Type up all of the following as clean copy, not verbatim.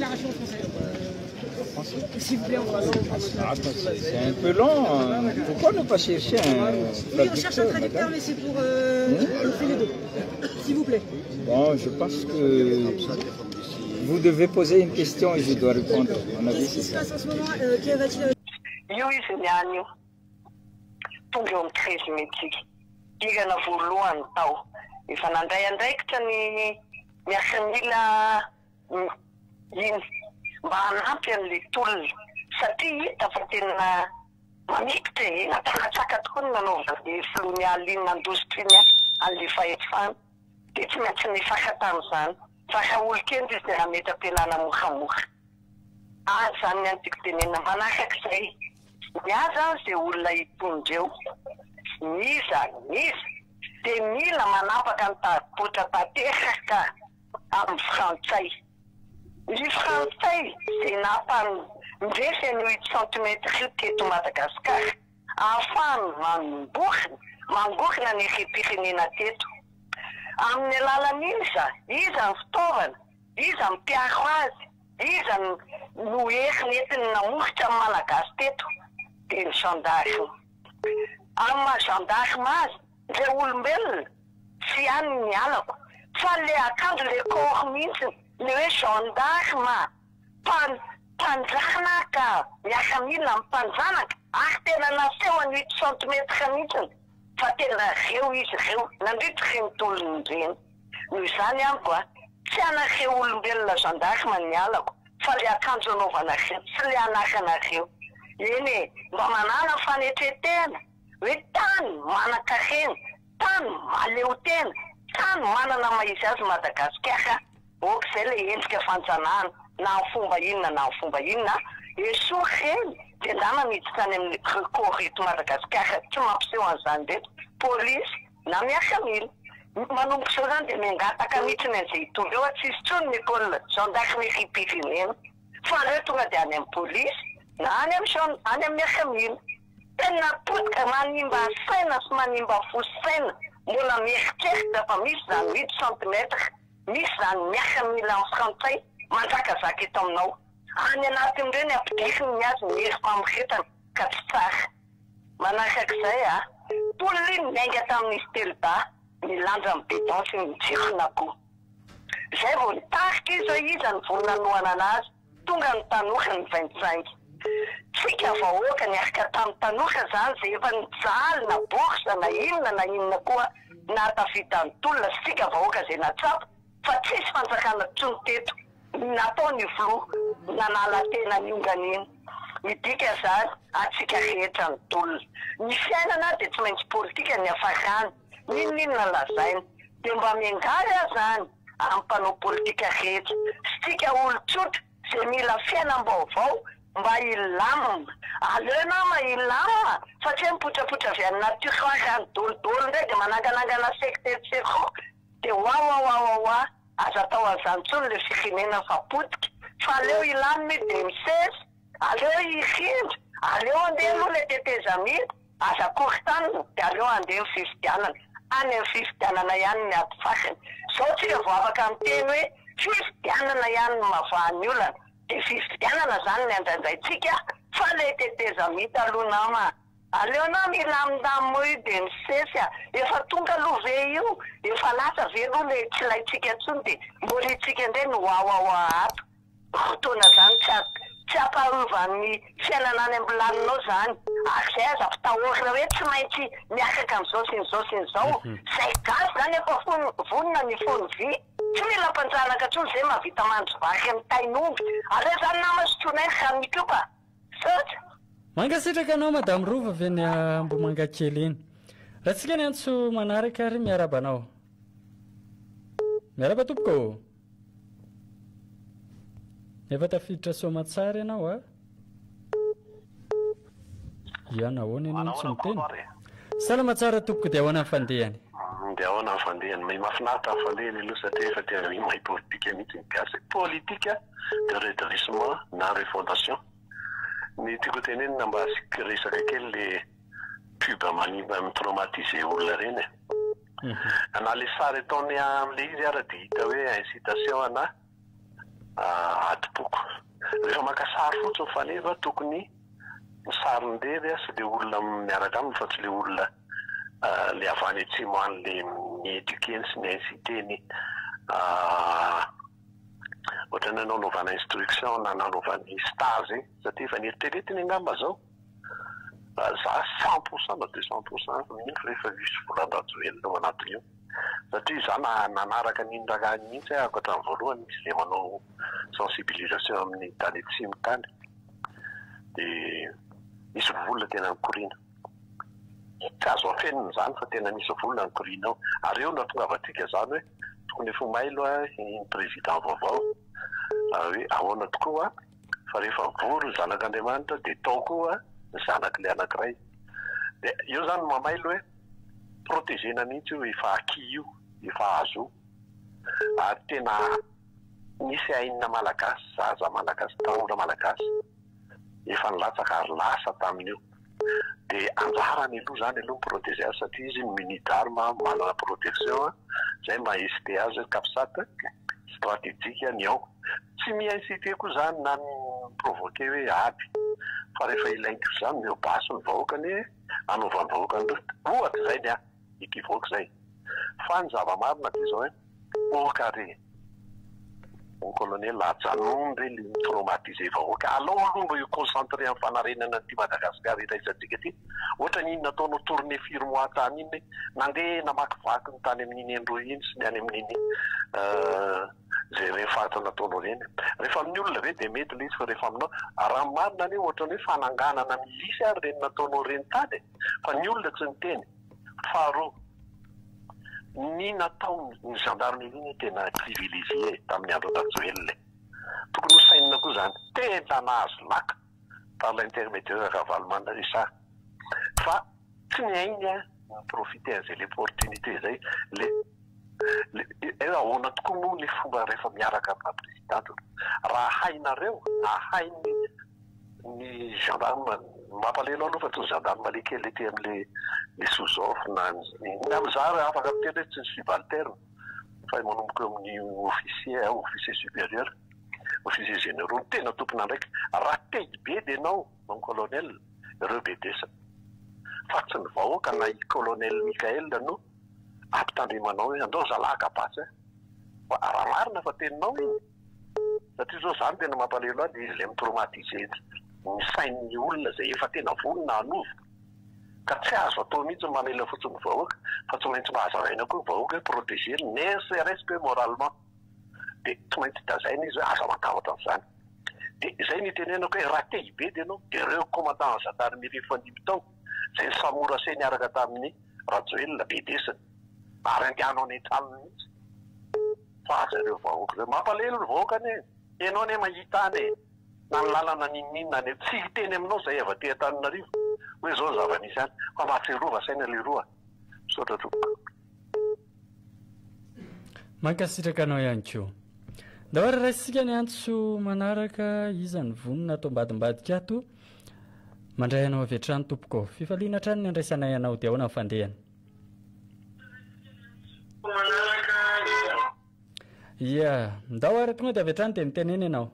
déclaration en français. S'il vous plaît, en français. C'est un peu long. Pourquoi ne pas chercher un Oui, on cherche un traducteur, mais c'est pour fait les deux. S'il vous plaît. Bon, je pense que vous devez poser une question et je dois répondre. Qu'est-ce qui se passe en ce moment? Qu'y va-t-il? Digana voalohany tao efa nandray andraikitra ny miaramila iny mba hanampy an'le tolona satria hita fa tena mamikitra natanatsaka tokoa ny nanaova le kolonialinina indostria an'le fahefana dia tsy maintsy nifaka tamin'izany faka olo-keny izy raha mety ampianana moramora zany ny antiko tenena manakak'izay miaza izay olona hitondreo niza dia mila manapaka ny taribotra tanteraka amin'ny frantsay. Ny frantsay dia napany mindresy ny 8 cm teto Madagasikara ahafahany mangorina ny repirenena teto. Amin'ny alalan'iny iza ny fitaovana, iza ny mpiaro azy, iza no hery netiny namohitra amin'ny Malagasy teto dia ny gendarme. Amma gendarme azy le olombelona sy any ny alako fa le akanjo le corps mihitsy le hoe gendarme mpanjanaka miaramila mpanjanaka ary tena naseho ny 8 cm mihitsy fa tena reo izy reo nandritra reny tolony reny noho izany amiko tsy anareo olombelona gendarme ny alako fa le akanjo anaovanareo sy le anaranareo eny mba manana fanetretena hoe tany manan-karena tany maleo tena tany manana maizy azy Madagasikara ok'izay le endrika fanjanahana na ny fomba inona na ny fomba inona esoa reny dia ndana miditra any amin'ny record eto Madagasikara tsy mampiseho an'izany reto polisy na miaramila manomboka izao zany dia miangataka mihitsy ny an'izay hitondra eo tsisy tsony ny école gendarmerie pirenena fa reo tonga dia any amin'ny polisy na any amin'ny miaramila tena potika manimba saina sy manimba fo saina mbola mieritreritra fa misy zany 8 cm misy zany miaramila amin'ny frantsay manjakazaka eto aminao any anatin'ireny ampidiriny ny azy ny herim-pamoretana ka tsy tsara manarakaizay tolona iny miainga tamin'izy teloba milanja amin'ny bedon sy mijirona koa izay vao nitarika izy ny vonanoana anazy tonga ny tanora ny 25 tsika vahoaka niaraka tamin'ny tanora zany zay efa nijaly na borsa na inona koa natafita ny tolona sika vahoaka zay natsapa fa tsisy fanjakana tsony teto natao ny vlo nanala tena nionganiny midika zany atsika rehetra ny tolona ny fiainana dia tsy maintsy politika ny afarany ninona lazaina dia mba miangary zany amin'ny mpanao politika rehetra sika olo-tsotra zay mila fiainam-baovao mba ilamina aleonama ilamina satria mipotrapotra avy amin'ny natiora any dolodolo ndray dia mananganangana secteur zero dia oa aza atao an'izany tsony le firenena fa potika fa aleo ilamina dia misesy aleo irindra aleo andeha aloha le tetezamina aza korytanina dia aleo andeha ny fifidianana any amin'ny fifidianana ihany ny aty fakany zao tsika vao afaka miteny hoe fifidianana ihany ny mavahany olana dia fifidianana zany ny andraindraitsika fa le tetezamita aloha nama aleona milamina moy dia misesy efa tonga aloha ve io efa lasa ve aloha le tsy laitsika tsony dia mbola itsika ndray no oaoa ato fotoana zany tsy amparovany fiainana any ambolaninao zany ary zay aza mpitahorina hoe tsy maintsy miakaka amin'izao sy n'izao sy n'izao zay gasy zany efa vonona ny fony vy tsy mila mpanjanaka tsony zay mahavita manjovary amin'ny tain'omby aleo zany namasotronainy ramikopa satra mangasitraka anao madame Rova avy any Ambomangakely eny raha tsika ny antso manaraka ary miarabanao miaraba tompoko efa tafiditra soamatsara ianao iana ahoana ianao tsy miteny salama tsara tompoko dia ahoana ny fandehany dia ahoana ny fandehany may mahafinaritra fandehany aloha satria efa tena mahay politika mihitsy mikasy politika de redressement na refondation ny tiako tenenina mba resaka kely le pub manimba mitraumatise olona reny na le sary ataony am'le izy ara dia hita hoe incitation na adiboko rehefa maka sary fotsiny fanefa tokony sarindery sy le olona miaraka aminy fa tsy le olona le avy any atsimo an'le miéduqueny sy miinciteny ohatra ny nanaovana instruction na nanaovany stage satria efa nieritreretiny angamba zao za 100% na 200% mihitsy rehefa misy volan-drajoelina ao anatin'io satria za nanaraka nindraka mihitsy ako hatramin'ny voalohany misy le manao sensibilisation amin'ny tany atsimo tany dia misy vola tena nikorina tsy azo afenina zany fa tena misy vola nikorina ao ary eo na tonga avatsika zany hoe tokony efa mailo ny président vaovao hoe ahoana tokoa fa rehefa vory ny zanak'Andriamanitra dia tao koa ny zanak'ilay anankiray dia io zany mamailo hoe protégena mihitsy io efa aki io efa azo ary tena misy ainina malagasy zaza malagasy tanora malagasy efa nilatsaka ary lasa tamin'io dia anjarany aloha zany aloha miprotége azy satria izy militaire manana protection zay maesite azy kapsata stratégique ny ao tsy miincité koa zany na miprovoqué hoe aby fa rehefa ilainko zany miobaso ny vahoakany anaovany vahoakany ohatra zay ny ekivoky zay fa ny zava-marina dia zao hoe okare ny colonel ajanondry le traumatisé vahoaka aloha aloha mba io concentré amin'ny fanarenana ty Madagasikara iraisantsika ty ohatra ny iny nataonao tourné firmois tany iny nandeha namakivaky ny tany amin'iny andro iny sy ny any amin'iny zay rehefa nataonao reny rehefa amin'ny olona ve dia mety le izy fa rehefa aminao raha marina ny ohatra ny hoe fananganana milisy ary reny nataonao reny tany fa ny olona tsy ny teny faharoa ny natao ny gendarmerie ny tena privilégié tamin'ny andro Rajoelina tokony ho sainina koa zany tena nahazo laka par l'intermédiaire Ravalomanana fa tsy niainy profiter an'izay l'opportunité zay ahoana tokoa moa le fomba rehefa miaraka amina présidente raha hainareo na hainy ny gendarme mampalelo aloha fa tsy ny gendarme le kely ety am'le sous-off na am'zary afaka miteny hoe tsy ny subalterne fa manomboka amin'ny officier supérieur officier généraux tena tompona ndraiky raha tey be dia nao ny colonel ireo be desa fa tsy ny vahoaka na i colonel Mikael no ampitandrimanao hoe andao zalaka basy fa raha marina fa teninao iny satria zao zany tena mampalelo azy izy le mitraumatisé ny sain'ny olona zay efa tena vonona anova ka tsy azo atao mihitsy mamela fotsiny vahoaka fa tsy maintsy mahazavaina koa vahoaka hoe protégé ne serait-ce que moralement dia tsy maintsy dazaina izy hoe aza matahotra amin'izany dia zay nitenenako hoe raha te be dia anao dia ireo commandant gendarmerie efa nimitao zay ny Samora Sy niaraka tamin'ny Rajoelina be desiny ary andianao any an-tranony mihitsy fa aza ireo vahoaka zay mampalelo ny vahoakany ianao ne mahita any na ny lalana ninninna any tsy hiteny aminao zay avy aty Antananarivo hoe zao zava-nisy any fa mahatsiarova saina le roa misaotra tompoko mankasitraka anao ihany koa da ohatra raisika ny antso manaraka iza ny vonina atao mbadimbadika ato mandray anao avy hatrany tompoko fifaliana hatrany ny andraisanay ianao dia ahoana fandehany ia nda ohatra tonga dia avy hatrany dia miteneny ianao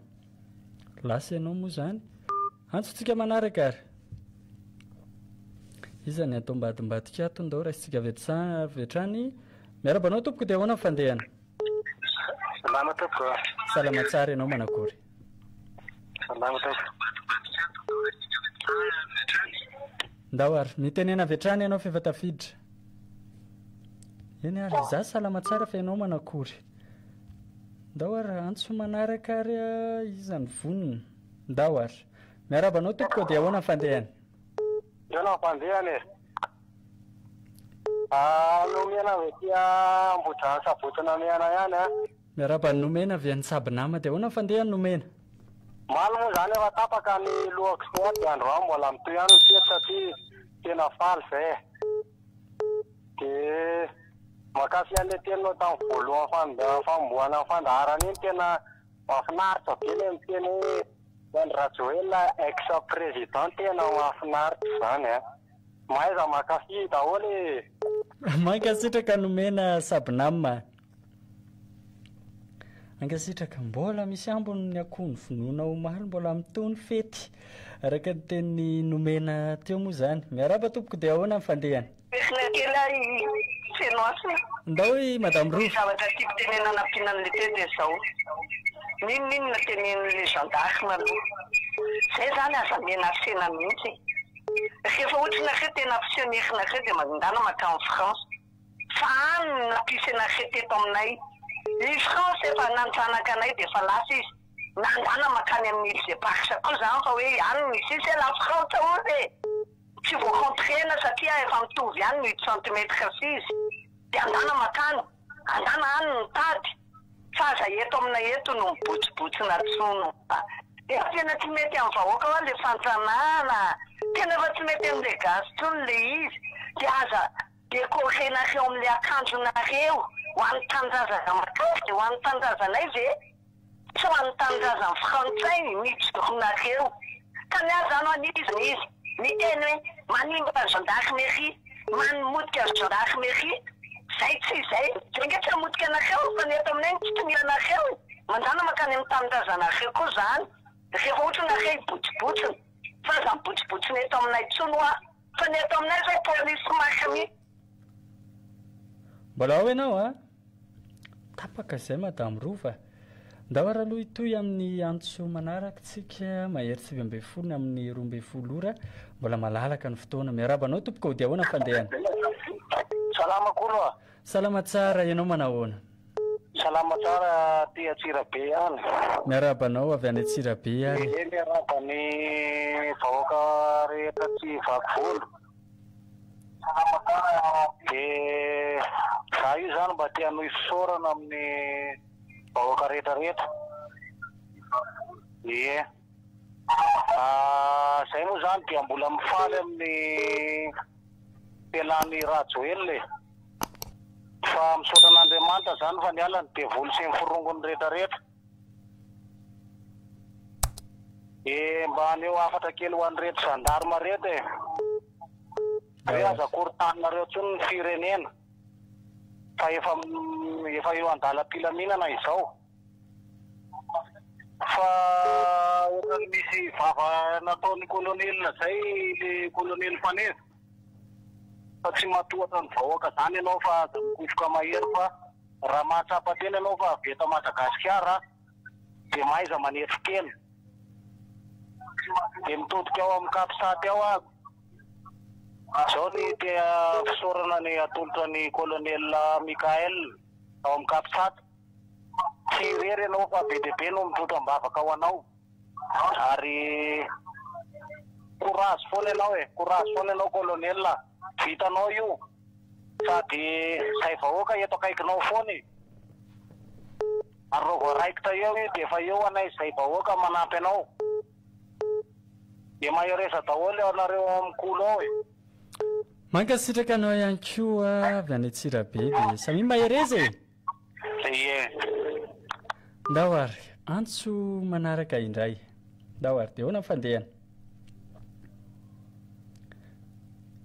lasa ianao moa zany antsontsika manaraka ary iza ny atao mbadimbadika ato ndao raisitsika avy hatrany miarabanao tompoko dia ahoana fandehany salama tompoko salama tsara ianao manakory salama tompoko ndao ary mitenena avy hatrany ianao fa efa tafiditra eny ary za salama tsara fa ianao manakory ndao ary antso manaraka ary izany vonina ndao ary miarabanao tompoko dia ahoana fandehany ianao fandehany nomena avy tia Ambohidrano Sabotsina mihana ihany miaraba nomena avy any Sabinama dia ahoana fandehany nomena malo moa zany efa tapaka ny lohako sy dia andro ao mbola mitoy ihany ny satria tena faly zay dia makasy an'le teninao tamin'ny voalohany famboana ny fandaharana iny tena mahafinaritra be le miteny hoe ny Rajoelina ex-président tena mahafinaritra zany mahaiza makasy daholo mankasitraka nomena Sabinama Angasitraka mbola misy ambony ny akoho ny vonoina ho mahaly mbola mitony fety araka ny teny nomena teo moa zany. Miaraba tompoko dia ahoana ny fandehany? Ndao hoe Madame Roux. Zavatra tiako tenenana ampianan'le teo dia zao. Ninona tenen'le gendarme aloha. Zay zany aza menacena mihitsy. Rehefa ohatra nareo tena afisionnery nareo dia mandana makany France. Fa any nampisy nareo teto aminay. I France efa nanjanaka anay dia efa lasa izy. Nandana makany amin'ny île des Parcs koa zany fa hoe any misy c'est la France hozy. Tsy voakontrena satria efa mitovy ihany 8 cm sisy. Dia andana makany. Andana any ny tady. Fa aza eto aminay eto no mibotsibotsina tsono. Dia tena tsy mety amin'ny vahoaka hoa le fantsanana. Tena efa tsy mety amin'le gasy tsony le izy. Dia aza décorenareo amin'le akanjonareo. Ho an'ny tanindrazana makasy dia ho an'ny tanindrazanay ve? Tsy ho an'ny tanindrazana frantsay mijoronareo. Ka ny aza anao an'izy. Miteny hoe manimba gendarmerie, manomodika gendarmerie. Zay tsy zay. Zay nge tsy hamotika anareo fa ny eto aminay tsy tonila anareo. Mandana makany amin'ny tanindrazanareo koa zany. Rehefa ohatra nareo ibotsibotsiny. Fa aza mibotsibotsiny eto aminay tsony hoa. Fa ny eto aminay zay polisy makamy. Mbola ao ianao a? Tapaka izay Madame Roux fa ndao ara aloha itoy amin'ny antso manaraka tsika mahery 7:20 amin'ny 12 ora mbola malalaka ny fotoana. Miaraba anao tompoko dia ahoana fandehana? Salama kolo. Salama tsara, ianao manahoana? Salama tsara ty Atsirabe any. Miaraba anao avy any Atsirabe any. Miaraba ny vahoaka rehetra tsy vaky volo. Dia za io zany mba tia hanohy fisaorana amin'ny vahoaka rehetrarehetra. Ie. Zay moa zany dia mbola mifaly amin'ny pelany Rajoelina. Fa misaotra an'Andriamanitra zany fa ny alany dia voly sy ny forongony rehetrarehetra. Mba aneo afatra kely ho an'ireto gendarme reto e. Hoe aza korontaninareo tsony ny firenena. Fa efa eo andalam-pilaminana izao. Fa ohatrany misy vava nataon'ny kolonelina zay le kolonely Faneza. Fa tsy matohatra ny vahoaka zany ianao fa aza mikofoka mahery fa raha mahatsapa tena ianao fa avy eto Madagasikara dia maiza manefy tena. Dia mitodika ao amin'ny Kapisady ao aho. Zao ny tia fisaorana ny atolotra ny kolonelina Mikael ao amin'ny Kapisady. Tsy irery ianao fa be dia be no mitotram-bavaka ao anao. Ary courage foana ianao e, courage foana ianao kolonelina. Vitanao io. Sady zay vahoaka eto akaikinao foana e. Ary raha voaraikitra eo io dia efa eo anay zay vahoaka manampy anao. Dia mahiresa daholo eo anareo amin'ny kolo ao e. Mankasitraka anao ihany koa avy any Atsirabe dia samy mahereza e. Ie. Ndao ary antso manaraka indray. Ndao ary dia ahoana ny fandehana?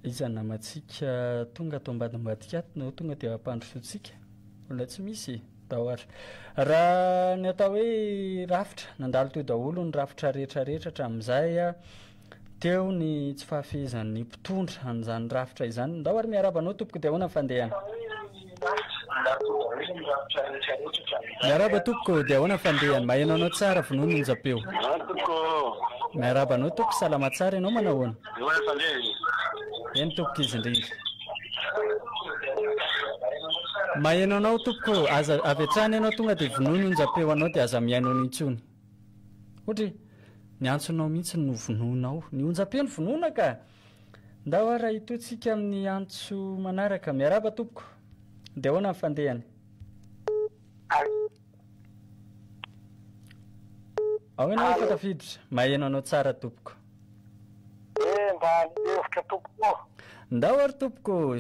Izany namantsika tonga atao ambadimbadika ato no tonga dia ampandrosoantsika. Olona tsy misy. Ndao ary. Raha ny atao hoe rafitra, nandalo teo daholo ny rafitra rehetrarehetra hatramin'izay teo ny tsy fahafehezan'ny mpitondra an'izany rafitra izany. Ndao ary miaraba anao tompoko dia ahoana ny fandehana? Miaraba tompoko dia ahoana ny fandehana? Maheno anao tsara vonono ny japeo. Miaraba anao tompoko, salama tsara ianao manahoana? Eny tompoko izy indrindra. Maheno anao tompoko, aza avy hatrany ianao tonga dia vonono ny japeo anao dia aza miaino n'intsony. Ohatra ny antsonao mihitsy no vononao, ny onjapeo ny vonona ka. Ndao ara hitontsika amin'ny antso manaraka. Miaraba tompoko dia ahoana ny fandehany? Ao ianao efa tafiditra, maheno anao tsara tompoko. Mba hevitra tompoko. Ndao ary tompoko.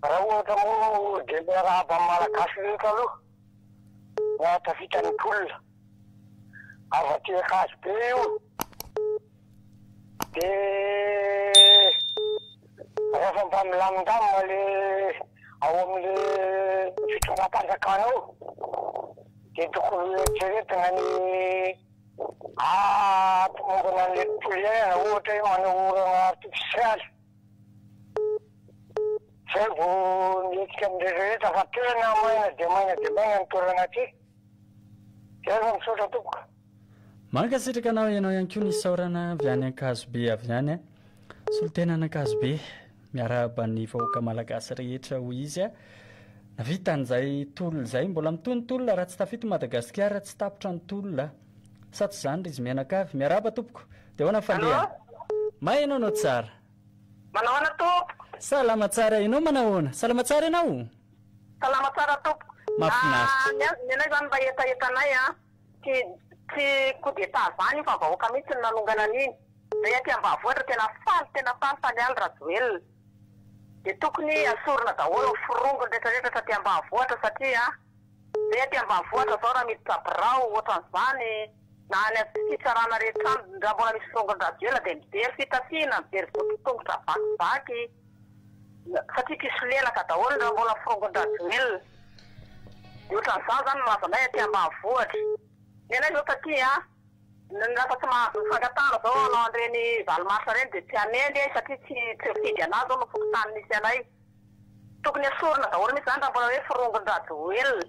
Raha ohatra moa dia miarahaba amin'ny malagasy rehetra aloha. Tafita ny olona. Afa-ty akasy be io. Dia rehefa mba milamindamina le ao amin'le fitondram-panjakana ao. dia tokony tseretina ny tomombana ny poliera ohatra hoe manao artifisialy zay vao mihetsika amin'rehetrarehetra fa tena maina dia maina dia maina ny toerana aty zay fa misaotra tompoka mankasitraka anao ianao ihany koa nisaorana avy any ankazobe avy any a solotena an'ankazobe miarahaba ny vahoaka malagasy rehetra ho izy a navitan'izay tolona izay mbola mitony tolona raha tsy tafito Madagasikara tsy tapitra ny tolona sa tsy izany izy mianakavy miarahaba tompoko dia hoana fandeha mahainao anao tsara manao ana tompo salama tsara ianao manahoana salama tsara ianao salama tsara tompo mahafinaritra nenay zany mba etaetanay a tsy kodeta zany fa vahoaka mihitsy ny nanongana an'iny zay aty ambanivohitra tena faly aly rajoelona dia tokony asorona daholo firongony rehetrarehetra taty ambanivohitra satria zay aty ambanivohitra zao raha misy tsabirao ohatran'izany na any fitsarana rehetra raha mbola misy firongony rajoelona dia mijery fitasiana mijery tongotra vakivaky satria kisolelaka daholo raha mbola firongony rajoelona dia ohatran'izany zany mazanay aty ambanivohitra nenay zao tatia rafa tsy mahafangatana zao anao an'ireny valomasa reny dia tsy anendy satria tsy fidy anazy zao no fokotany misy anay tokony asorona daholo misy zany raha mbola hoe firongony rajoelona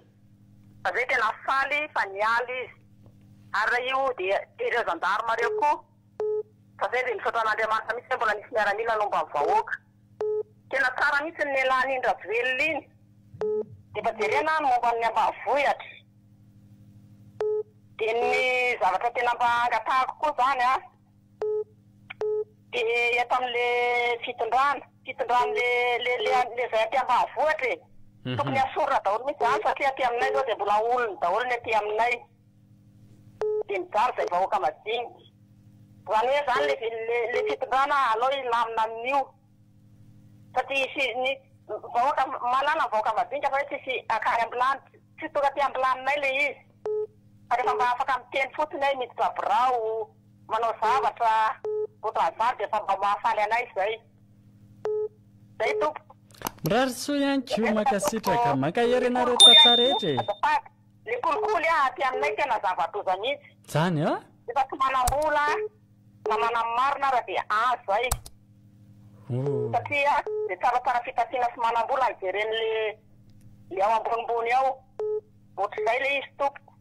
fa zay tena faly fa nialy izy ary raha io dia ireo zandarmareo koa fa zay dia misaotra an'Andriamanitra mihitsy mbola nisy miaramila nomba ny vahoaka tena tsara mihitsy ny ialany iny rajoelona iny dia fa jerena ny momba ny ambanivohitra dia ny zavatra tena mba angatahako koa zany a dia eto amin'le fitondrana le zay aty ambanivohitra e tokony asorona daholo mihitsy zany satria aty aminay zao dia mbola olona daholo ny aty aminay dia mijaro zay vahoaka madinika zany hoe zany le fitondrana alao ilamina amin'io satria ny vahoaka malala vahoaka madinika fa hoe tsisy akany ambulany tsy tonga aty ambulaninay le izy fa rehefa mba afaka miteny fotsiny hoe miditra birao manao zavatra ohatran'izany dia fa mba mahafaly anay zay tompo mirary soa ihany ko mankasitraka mankahery anareo tatsarehetra e le kolikoly aty aminay tena zava-doza mihitsy zany a efa tsy manam-bola na manam-marina raha dia zay satria dia tsaratsara fitasiana sy manam-bola nijeren'le ao ambonimbony ao ohatr'izay le izy tompoko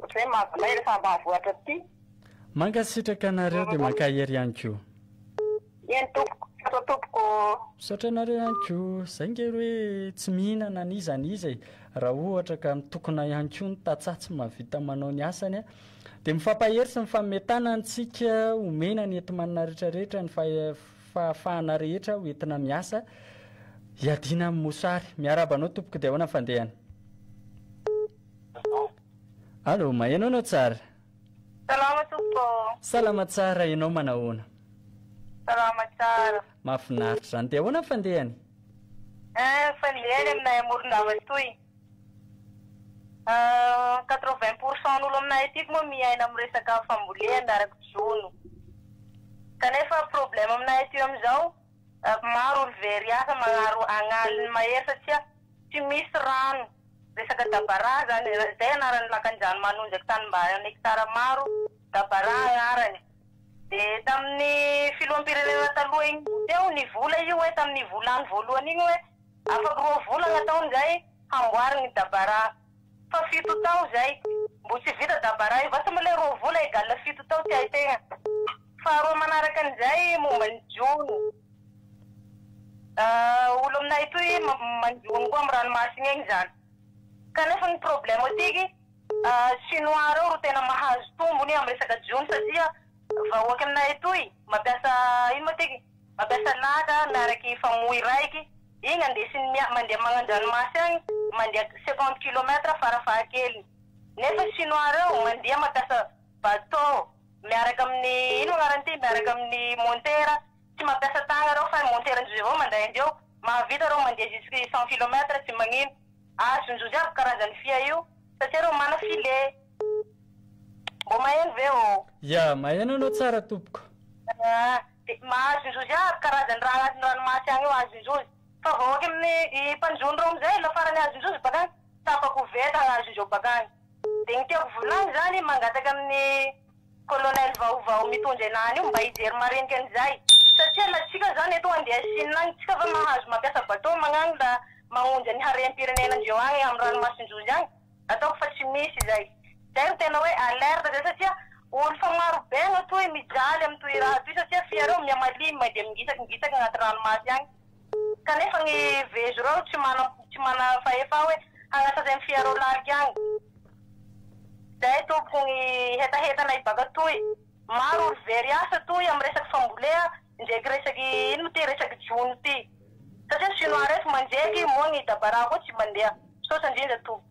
ohatr'izay mazonay rehefa ambanivohitra aty mankasitraka anareo dia mankahery ihany ko eny tompoko saotra tompoko misaotra anareo ihany ko zay ngery hoe tsy mihinana an'izaniza e raha ohatra ka mitokona ihany ko ny tatsatsy mahavita manao ny asany a dia mifampahery sy mifametana antsika omena ny entimanina rehetrarehetra ny fahafahana rehetra ho entina miasa hiadina amin'ny mosary miarabanao tompoko dia ahoana fandehana allo mahainao anao tsara salama tompo salama tsara ianao manahoana salama tsara mahafinaritra zany dia ahoana fandehany fandehany aminay amorondava toy 80% n'olo aminay atyko moa miaina amin'ny resaka fambolena araky jono kanefa problème aminay aty amin'izao maro olo very asa magnaro agnaliny mahery satria tsy misy rano resaka dabara zany zay anarany lakanjany manonjaky tanimbary any hektara maro dabara agnarany dia tamin'ny filoham-pirenena taloha igny teo ny vola io hoe tamin'ny volany voalohany igny hoe afaky 2 volana taony zay hamboary ny dabara fa 7 tao zay mbo tsy vita dabara io vasa male 2 vola egalina 7 tao ty aitegna faharoa manaraka an'izay momba ny jono olo aminay toy manjono koa amin'ny ranomasina egny zany kanefa ny problème atiky chinois reo ro tena mahazo tombony amin'ny resaka jono satria vahoaka aminay toy mampiasa ino ma tiky mampiasa laka miaraky famoy raiky igny andesiny mandeha magnandranomasy agny mandeha 50 kilometre farafahakely nefa chinois reo mandeha mampiasa bateau miaraka amin'ny ino agnarany miaraka amin'ny montera tsy mampiasa tagna reo fa montera ndrozy avao manday andreo mahavita reo mandeha jusque 100 kilometre tsy magnino azondrozy aby karazany fia io satria reo mana filet mbo maheno ve o ya maheno anao tsara tompoko mahazondrozy aby karazany raha agnatin'ny ranomasy agny io azondrozy fa vahoaka amin'ny mpanjono reo amizay lafarany azondrozy bakany tapakoveta azondreo bakany dia ny tiako volany zany mangataka amin'ny kolonel vaovao mitondra anany io mba hijery marinika an'izay satria latsika zany eto andeha Chine any tsika fa mahazo mampiasa bateau magnano la mamonjy ny harem-pirenena andreo agny amin'ny ranomasindrozy agny ataoko fa tsy misy izay zay no tena hoe alerte zay satria olo fa maro be gnatoy mijaly amin'ny toy raha toy satria fiareo miamalimy mandeha mingisakingisaky agnaty ranomasy agny kanefa ny vezo reo tsy mana fahefa hoe hagnasazay amin'ny fiareo lariky agny zay tompoko ny hetahetana ibaka toy maro olo very asa toy amin'ny resaky fambolea ndraiky resaky ino ty resaky jono ty satria chinois reto manjeky moa ny dabara koa tsy mandeha sosandrindra tompo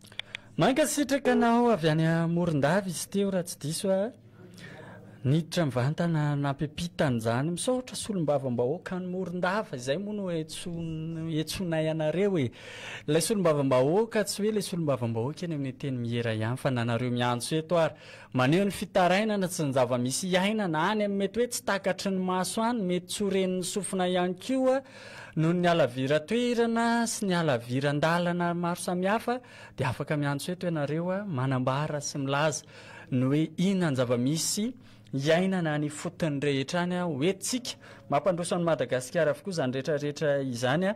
mankasitrakanao avy any Morondava izy teo raha tsy diso a niditra mivantana nampipitany zany misaotra solom-bavambahoaka ny Morondava izay moa no etsonay anareo e ilay solom-bavambahoaka tsy hoe ilay solom-bavambahoaka eny amin'ny teny mihera ihany fa nanareo miantso eto ary maneho ny fitarainana tsy ny zava-misy iainana any amin'ny mety hoe tsy takatry ny maso any mety tsy horenin'ny sofina ihany koa noho ny alavira toerana sy ny alaviran-dalana maro samihafa dia afaka miantso eto ianareo a manambara sy milaza no hoe inona ny zava-misy iainana ny fotony rehetra any a hoentsika mampandroso any Madagasikara avokoa zany rehetrarehetra izany a